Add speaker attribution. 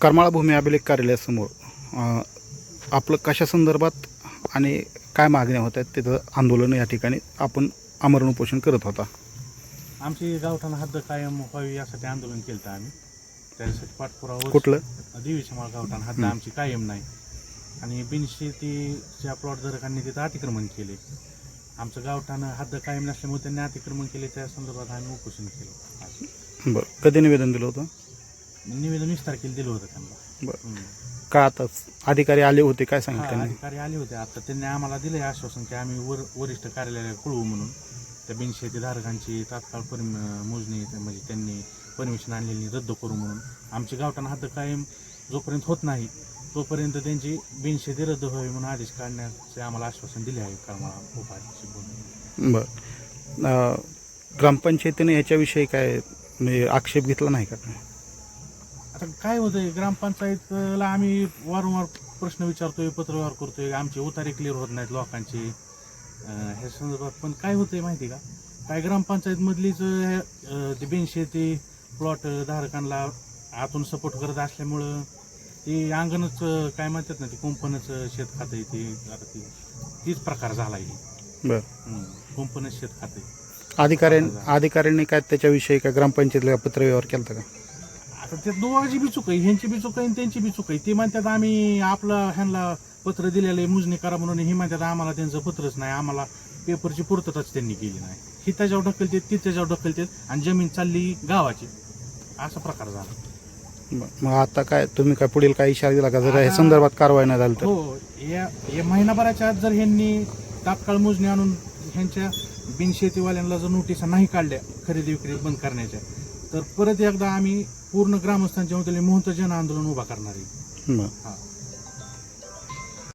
Speaker 1: करमाळा भूमी अभिलेख कार्यालयासमोर आपलं कशा संदर्भात आणि काय मागण्या होत आहेत तिथं आंदोलन या ठिकाणी आपण आमरण उपोषण करत होता.
Speaker 2: आमची गावठाण हद्द कायम व्हावी यासाठी आंदोलन केलं होतं आम्ही. त्यासाठी पाठपुरावा
Speaker 1: कुठलं
Speaker 2: देवीच्या माळ गावठाण हद्द आमची कायम नाही आणि बिनशेतीच्या प्लॉटधारकांनी तिथं अतिक्रमण केले. आमचं गावठाण हद्द कायम नसल्यामुळे त्यांनी अतिक्रमण केले. त्या संदर्भात आम्ही उपोषण केलं.
Speaker 1: बरं, कधी निवेदन दिलं होतं?
Speaker 2: निवेदन 20 तारखेला दिलं होतं त्यांना.
Speaker 1: बरं, का आता अधिकारी आले होते, काय सांगितलं त्यांनी?
Speaker 2: अधिकारी आले होते. आता त्यांनी आम्हाला दिलं आश्वासन की आम्ही वरिष्ठ कार्यालयाला कळवू म्हणून. त्या बिनशेतीधारकांची तात्काळ मोजणी म्हणजे त्यांनी परमिशन आणलेली रद्द करू म्हणून. आमची गावठाण हद्द कायम जोपर्यंत होत नाही तोपर्यंत त्यांची बिनशेती रद्द व्हावी म्हणून आदेश काढण्याचे आम्हाला आश्वासन दिले आहे करमाळा उपाध्यक्ष.
Speaker 1: बरं, ग्रामपंचायतीने याच्याविषयी काय म्हणजे आक्षेप घेतला नाही का?
Speaker 2: आता काय होतंय, ग्रामपंचायतला आम्ही वारंवार प्रश्न विचारतोय, पत्रव्यवहार करतोय, आमचे उतारे क्लिअर होत नाहीत लोकांचे ह्या संदर्भात. पण काय होतंय माहिती का, काय ग्रामपंचायतमधलीच ते बिनशेती प्लॉट धारकांना आतून सपोर्ट करत असल्यामुळं ते अंगणच काय म्हणतात ना, ते कुंपणच शेत खातं ते आता तीच प्रकार झाला आहे.
Speaker 1: बरं,
Speaker 2: कुंपणच शेत खाते.
Speaker 1: अधिकाऱ्यांनी काय त्याच्याविषयी काय ग्रामपंचायतीला पत्रव्यवहार केला का?
Speaker 2: आता ते दोघांची बी चूक आहे, ह्यांची बी चूक आहे आणि त्यांची बी चूक आहे. ते म्हणतात आम्ही आपलं ह्यांना पत्र दिलेलं आहे मोजणी करा म्हणून, ही म्हणतात आम्हाला त्यांचं पत्रच नाही, आम्हाला पेपरची पूर्तताच त्यांनी केली नाही. ही त्याच्यावर ढकलते, ती त्याच्यावर ढकलते आणि जमीन चालली गावाची, असा प्रकार झाला.
Speaker 1: मग आता काय तुम्ही काय पुढील काय इशारा दिला का जर या संदर्भात कारवाई नाही झाली तर?
Speaker 2: हो, या महिनाभराच्या आत जर ह्यांनी तात्काळ मोजणी आणून ह्यांच्या बिनशेतीवाल्यांना जर नोटिसा नाही काढल्या खरेदी विक्री बंद करण्याच्या, तर परत एकदा आम्ही पूर्ण ग्रामस्थांच्या वतीने मोहत जन आंदोलन उभा करणार आहे.
Speaker 1: बरं.